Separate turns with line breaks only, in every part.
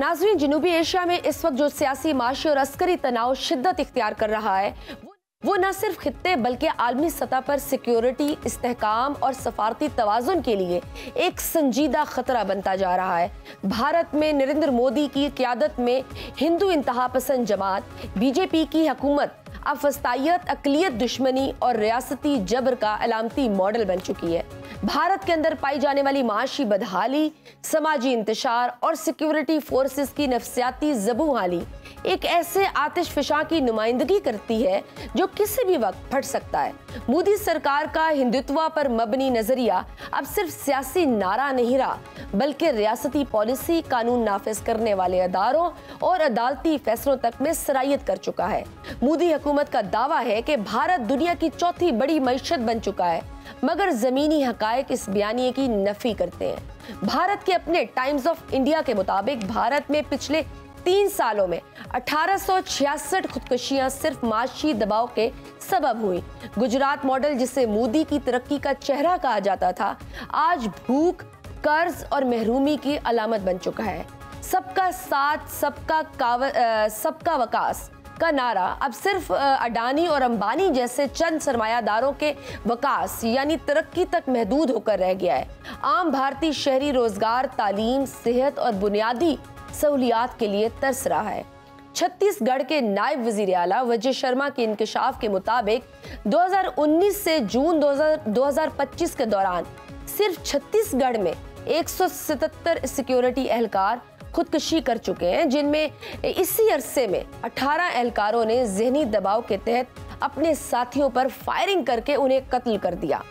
नाज़रीन, जनूबी एशिया में इस वक्त जो सियासी, माशी और अस्करी तनाव शिद्दत इख्तियार कर रहा है, वो न सिर्फ खित्ते बल्कि आलमी सतह पर सिक्योरिटी, इस्तेहकाम और सफारती तवाज़ुन के लिए एक संजीदा खतरा बनता जा रहा है। भारत में नरेंद्र मोदी की क़यादत में हिंदू इंतहा पसंद जमात बीजेपी की हुकूमत अब फस्तायत, अक़लियत दुश्मनी और रियासती जबर का अलामती मॉडल बन चुकी है। भारत के अंदर पाई जाने वाली माशी बदहाली, समाजी इंतशार और सिक्योरिटी फोर्सेस की नफसियाती ज़बूहाली एक ऐसे आतिशफिशा की नुमाइंदगी करती है जो किसी भी वक्त फट सकता है। मोदी सरकार का हिंदुत्व पर मबनी नजरिया अब सिर्फ सियासी नारा नहीं रहा, बल्कि रियासती पॉलिसी, कानून नाफिज करने वाले अदारों और अदालती फैसलों तक में सरायत कर चुका है। मोदी हुकूमत का दावा है कि भारत दुनिया की चौथी बड़ी मईशत बन चुका है, मगर जमीनी हकायक इस बयानिए की नफी करते हैं। भारत के अपने टाइम्स ऑफ इंडिया के मुताबिक भारत में पिछले 3 सालों में 1866 खुदकुशियां सिर्फ माशी दबाव के सबब हुई। गुजरात मॉडल, जिसे मोदी की तरक्की का चेहरा कहा जाता था, आज भूख, कर्ज और महरूमी की अलामत बन चुका है। सबका साथ, सबका वकास का नारा अब सिर्फ अडानी और अंबानी जैसे चंद सरमायादारों के वकास यानी तरक्की तक महदूद होकर रह गया है। आम भारतीय शहरी रोजगार, तालीम, सेहत और बुनियादी सहूलियात के लिए तरस रहा है। छत्तीसगढ़ के नायब वजीर आला विजय शर्मा के इंकशाफ के मुताबिक 2019 से जून 2025 के दौरान सिर्फ छत्तीसगढ़ में 177 सिक्योरिटी एहलकार खुदकुशी कर चुके हैं, जिनमें इसी अरसे में 18 एहलकारों ने ज़हनी दबाव के तहत अपने साथियों पर फायरिंग करके उन्हें कत्ल कर दिया।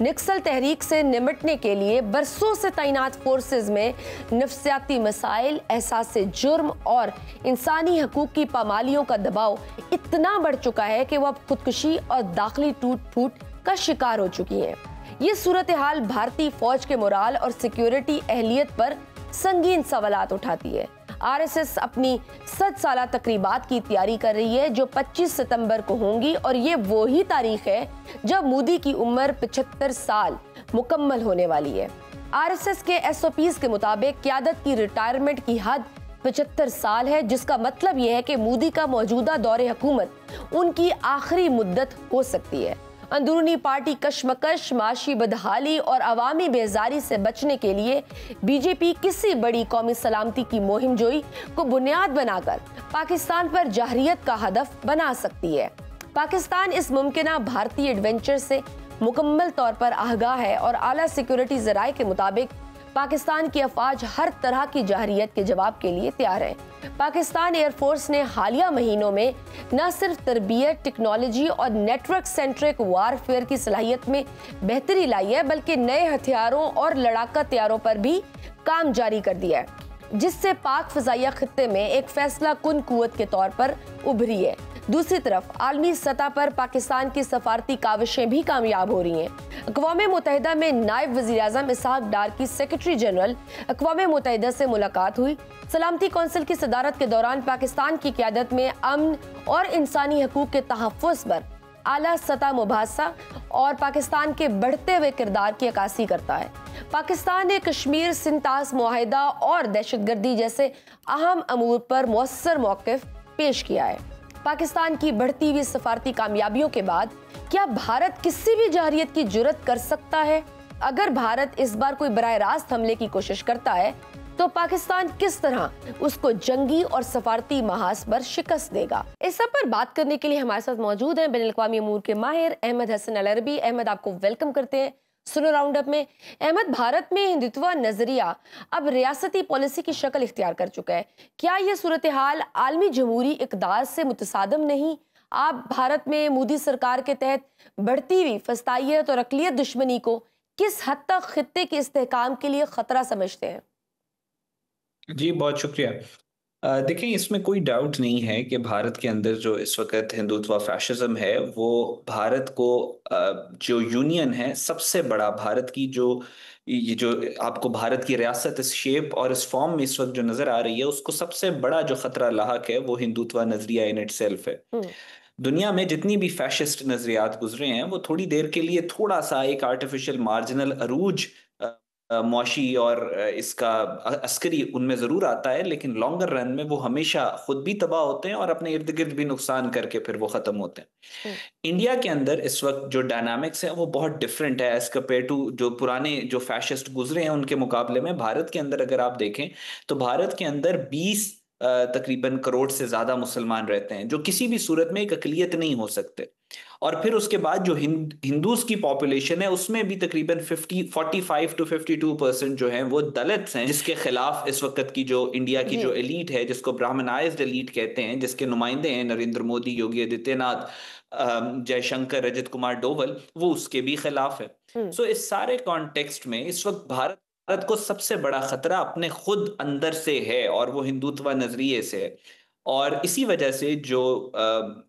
नक्सल तहरीक से निपटने के लिए बरसों से तैनात फोर्सेज में नफसियाती मसाइल, एहसास जुर्म और इंसानी हकूक की पामालियों का दबाव इतना बढ़ चुका है कि वह अब खुदकुशी और दाखिली टूट फूट का शिकार हो चुकी है। ये सूरत हाल भारतीय फौज के मोराल और सिक्योरिटी अहलियत पर संगीन सवालात उठाती है। आरएसएस अपनी 100 साला तकरीबात की तैयारी कर रही है जो 25 सितंबर को होंगी, और ये वो ही तारीख है जब मोदी की उम्र 75 साल मुकम्मल होने वाली है। आरएसएस के एसओपीज के मुताबिक क़यादत की रिटायरमेंट की हद 75 साल है, जिसका मतलब यह है कि मोदी का मौजूदा दौरे हुकूमत उनकी आखिरी मुद्दत हो सकती है। अंदरूनी पार्टी कशमकश, माशी बदहाली और अवामी बेजारी से बचने के लिए बीजेपी किसी बड़ी कौमी सलामती की मुहिम जोई को बुनियाद बनाकर पाकिस्तान पर जहरियत का हदफ बना सकती है। पाकिस्तान इस मुमकिना भारतीय एडवेंचर से मुकम्मल तौर पर आगाह है और आला सिक्योरिटी ज़राए के मुताबिक पाकिस्तान की अफवाज हर तरह की जहरियत के जवाब के लिए तैयार है। पाकिस्तान एयरफोर्स ने हालिया महीनों में न सिर्फ तरबियत, टेक्नोलॉजी और नेटवर्क सेंट्रिक वारफेयर की सलाहियत में बेहतरी लाई है, बल्कि नए हथियारों और लड़ाका तैयारों पर भी काम जारी कर दिया है, जिससे पाक फ़िज़ाइया खित्ते में एक फैसला कुन कुव्वत के तौर पर उभरी है। दूसरी तरफ आलमी सतह पर पाकिस्तान की सफारती काविशें भी कामयाब हो रही हैं। अक़वाम मुत्तहिदा में नायब वज़ीर आज़म इसहाक डार की सेक्रेटरी जनरल अक़वाम मुत्तहिदा से मुलाकात हुई। सलामती कौंसिल की सदारत के दौरान पाकिस्तान की क़यादत में अमन और इंसानी हकूक़ के तहफ़्फ़ुज़ पर आला सतह मुबाहसा और पाकिस्तान के बढ़ते हुए किरदार की अक्कासी करता है। पाकिस्तान ने कश्मीर, सिंतास मुआहिदा और दहशतगर्दी जैसे अहम अमूर पर मौसर मौक़िफ़ पेश किया है। पाकिस्तान की बढ़ती हुई सफारती कामयाबियों के बाद क्या भारत किसी भी जहरियत की जुर्रत कर सकता है? अगर भारत इस बार कोई बराह रास्त हमले की कोशिश करता है तो पाकिस्तान किस तरह उसको जंगी और सफारती महाज पर शिकस्त देगा? इस सब पर बात करने के लिए हमारे साथ मौजूद हैं बैनुल-अक़वामी अमूर के माहिर अहमद हसन अल-अरबी। अहमद, आपको वेलकम करते हैं सुनो राउंड अप में। अहमद, भारत में हिंदुत्व नजरिया अब रियासती पॉलिसी की शक्ल इख्तियार कर चुका है। क्या ये सूरत हाल आलमी जमहूरी इक़दार से मुतसादम नहीं? आप भारत में मोदी सरकार के तहत बढ़ती हुई फस्तायत और अक़लियत दुश्मनी को किस हद तक खित्ते के इस्तेहकाम के लिए खतरा समझते हैं?
जी, बहुत शुक्रिया। देखिए, इसमें कोई डाउट नहीं है कि भारत के अंदर जो इस वक़्त हिंदुत्व फ़ैशिज़्म है, वो भारत को जो यूनियन है, सबसे बड़ा भारत की ये जो आपको भारत की रियासत इस शेप और इस फ़ॉर्म में इस वक़्त जो नज़र आ रही है, उसको सबसे बड़ा जो ख़तरा लाहक है, वो हिंदुत्व नज़रिया इन इटसेल्फ है। दुनिया में जितनी भी फ़ैशिस्ट नज़रियात गुज़रे हैं, वो थोड़ी देर के लिए थोड़ा-सा एक आर्टिफ़िशियल मार्जिनल अरूज मौशी और इसका अस्करी उनमें जरूर आता है, लेकिन लॉन्गर रन में वो हमेशा खुद भी तबाह होते हैं और अपने इर्द गिर्द भी नुकसान करके फिर वो खत्म होते हैं।
हम्म।
इंडिया के अंदर इस वक्त जो डायनामिक्स है वो बहुत डिफरेंट है एज कम्पेयर टू जो पुराने जो फैशिस्ट गुजरे हैं उनके मुकाबले में। भारत के अंदर अगर आप देखें तो भारत के अंदर 20 तकरीबन करोड़ से ज्यादा मुसलमान रहते हैं, जो किसी भी सूरत में एक अकलियत नहीं हो सकते। और फिर उसके बाद जो हिंदूज की पॉपुलेशन है उसमें भी तकरीबन 45 to 52% जो है वो दलित्स हैं, जिसके खिलाफ इस वक्त की जो इंडिया की
जी।
जो एलीट है, जिसको ब्राह्मणाइज्ड एलीट कहते हैं, जिसके नुमाइंदे हैं नरेंद्र मोदी, योगी आदित्यनाथ, जयशंकर, रजत कुमार डोवल, वो उसके भी खिलाफ है।
हम्म।
सो इस सारे कॉन्टेक्स्ट में इस वक्त भारत को सबसे बड़ा खतरा अपने खुद अंदर से है और वो हिंदुत्व नजरिए से है। और इसी वजह से जो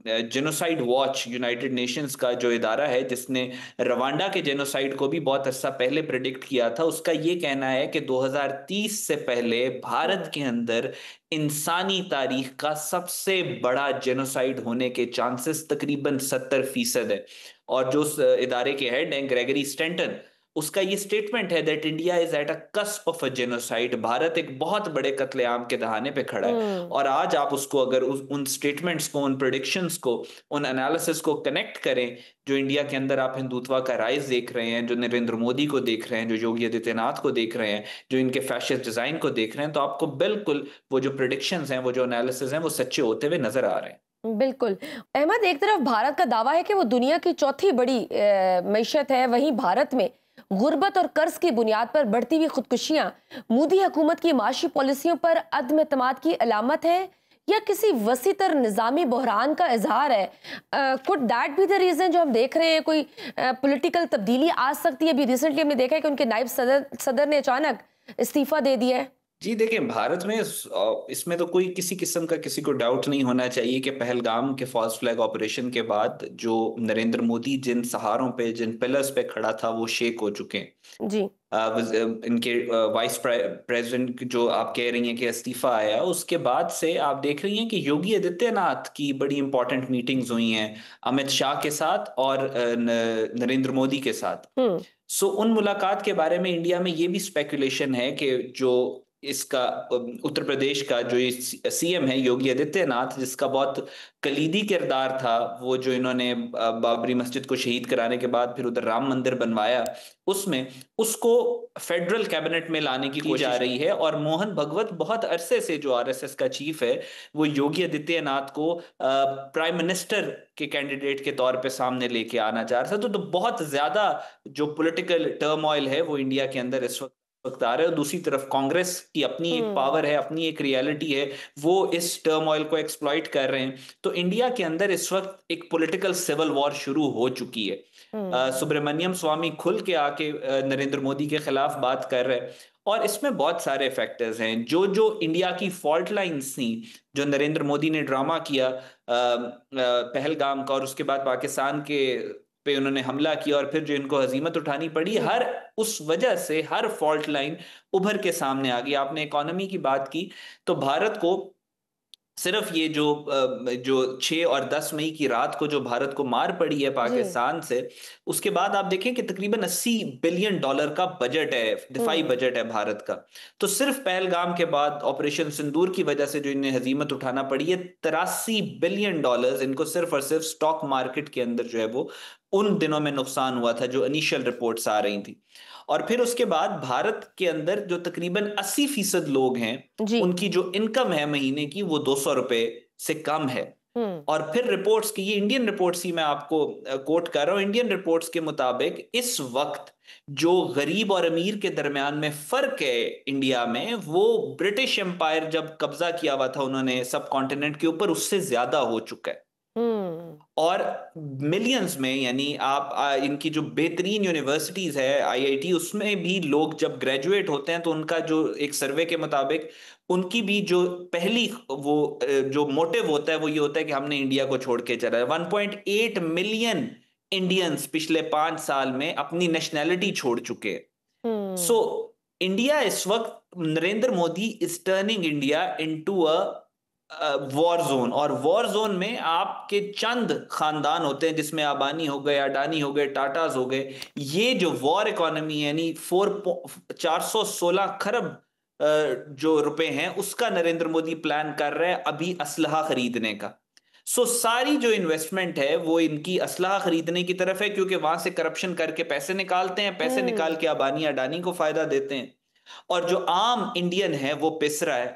जेनोसाइड वॉच, यूनाइटेड नेशंस का जो इदारा है जिसने रवांडा के जेनोसाइड को भी बहुत अरसा पहले प्रिडिक्ट किया था, उसका ये कहना है कि 2030 से पहले भारत के अंदर इंसानी तारीख का सबसे बड़ा जेनोसाइड होने के चांसेस तकरीबन 70% है। और जो उस इदारे के हेड हैं ग्रेगरी स्टेंटन, उसका ये स्टेटमेंट है that India is at a cusp of a genocide, Bharat एक बहुत बड़े कत्लेआम के दहाने पे खड़ा है।
हम्म।
और आज आप उसको अगर उन स्टेटमेंट्स को, उन प्रिडिक्शंस को, उन एनालिसिस को कनेक्ट करें, जो इंडिया के अंदर आप हिंदुत्व का राइज देख रहे हैं, जो नरेंद्र मोदी को देख रहे हैं, जो योगी आदित्यनाथ को देख रहे हैं, जो इनके फैशिस्ट डिजाइन को देख रहे हैं, तो आपको बिल्कुल वो जो प्रिडिक्शंस हैं, वो जो एनालिसिस हैं, वो सच्चे होते हुए नजर आ रहे हैं।
बिल्कुल। अहमद, एक तरफ भारत का दावा है कि वो दुनिया की चौथी बड़ी मईशत है, वहीं भारत में गुर्बत और कर्ज की बुनियाद पर बढ़ती हुई खुदकुशियां मोदी हुकूमत की माशी पॉलिसियों पर अदम एतमाद की अलामत है या किसी वसीतर निज़ामी बहरान का इजहार है? Could that be the reason जो हम देख रहे हैं कोई पॉलिटिकल तब्दीली आ सकती है? अभी रिसेंटली हमने देखा है कि उनके नायब सदर ने अचानक इस्तीफा दे दिया है।
जी देखिए, भारत में इसमें तो कोई किसी किस्म का किसी को डाउट नहीं होना चाहिए कि पहलगाम के फॉल्स फ्लैग ऑपरेशन के बाद जो नरेंद्र मोदी जिन सहारों पे, जिन पिलर्स पे खड़ा था, वो शेक हो चुके हैं।
जी।
इनके वाइस प्रेसिडेंट जो आप कह रही हैं कि इस्तीफा आया, उसके बाद से आप देख रही हैं कि योगी आदित्यनाथ की बड़ी इंपॉर्टेंट मीटिंग्स हुई हैं अमित शाह के साथ और नरेंद्र मोदी के साथ।
हम्म।
सो उन मुलाकात के बारे में इंडिया में ये भी स्पेकुलेशन है कि जो इसका उत्तर प्रदेश का जो सीएम है योगी आदित्यनाथ, जिसका बहुत कलीदी किरदार था, वो जो इन्होंने बाबरी मस्जिद को शहीद कराने के बाद फिर उधर राम मंदिर बनवाया, उसमें उसको फेडरल कैबिनेट में लाने की कोशिश जा रही है। और मोहन भगवत बहुत अरसे से, जो आरएसएस का चीफ है, वो योगी आदित्यनाथ को प्राइम मिनिस्टर के कैंडिडेट के तौर पे सामने लेके आना चाह रहा था। तो बहुत ज्यादा जो पॉलिटिकल टर्मोइल है वो इंडिया के अंदर इस वक्त आ रहा है। और दूसरी तरफ कांग्रेस की अपनी एक पावर है, अपनी एक रियलिटी है, वो इस टर्मोइल को एक्सप्लॉइट कर रहे हैं। तो इंडिया के अंदर इस वक्त एक पॉलिटिकल सिविल वॉर शुरू हो चुकी है। सुब्रमण्यम स्वामी खुल के आके नरेंद्र मोदी के खिलाफ बात कर रहे हैं। और इसमें बहुत सारे फैक्टर्स हैं, जो जो इंडिया की फॉल्ट लाइंस थी, जो नरेंद्र मोदी ने ड्रामा किया पहलगाम का, और उसके बाद पाकिस्तान के पे उन्होंने हमला किया, और फिर जो इनको हजीमत उठानी पड़ी, हर उस वजह से हर फॉल्ट लाइन उभर के सामने आ गई। आपने इकोनॉमी की बात की, तो भारत को सिर्फ ये जो 6 और 10 मई की रात को जो भारत को मार पड़ी है पाकिस्तान से, उसके बाद आप देखें कि तकरीबन $80 बिलियन का बजट है, दिफाई बजट है भारत का। तो सिर्फ पहलगाम के बाद ऑपरेशन सिंदूर की वजह से जो इन्हें हजीमत उठाना पड़ी है, $83 बिलियन इनको सिर्फ और सिर्फ स्टॉक मार्केट के अंदर जो है वो उन दिनों में नुकसान हुआ था, जो इनिशियल रिपोर्ट्स आ रही थी। और फिर उसके बाद भारत के अंदर जो तकरीबन 80% लोग हैं,
जी।
उनकी जो इनकम है महीने की, वो $200 से कम है। और फिर रिपोर्ट्स की, ये इंडियन रिपोर्ट्स ही मैं आपको कोट कर रहा हूं, इंडियन रिपोर्ट्स के मुताबिक इस वक्त जो गरीब और अमीर के दरमियान में फर्क है इंडिया में, वो ब्रिटिश एम्पायर जब कब्जा किया हुआ था उन्होंने सब कॉन्टिनेंट के ऊपर, उससे ज्यादा हो चुका है। और मिलियंस में, यानी आप इनकी जो बेहतरीन यूनिवर्सिटीज है आईआईटी, उसमें भी लोग जब ग्रेजुएट होते हैं तो उनका जो एक सर्वे के मुताबिक उनकी भी जो पहली वो जो मोटिव होता है वो ये होता है कि हमने इंडिया को छोड़ के चला है। 1.8 मिलियन इंडियंस पिछले 5 साल में अपनी नेशनैलिटी छोड़ चुके हैं। सो इंडिया इस वक्त, Narendra Modi is turning India into a war zone, और वॉर जोन में आपके चंद खानदान होते हैं जिसमें अंबानी हो गए, अडानी हो गए, टाटाज हो गए। ये जो वॉर इकोनॉमी यानी 416 खरब जो रुपए हैं उसका नरेंद्र मोदी प्लान कर रहे हैं अभी असलहा खरीदने का। सो सारी जो इन्वेस्टमेंट है वो इनकी असलहा खरीदने की तरफ है, क्योंकि वहां से करप्शन करके पैसे निकालते हैं, पैसे निकाल
हम्म।
के अंबानी अडानी को फायदा देते हैं, और जो आम इंडियन है वो पिस रहा है।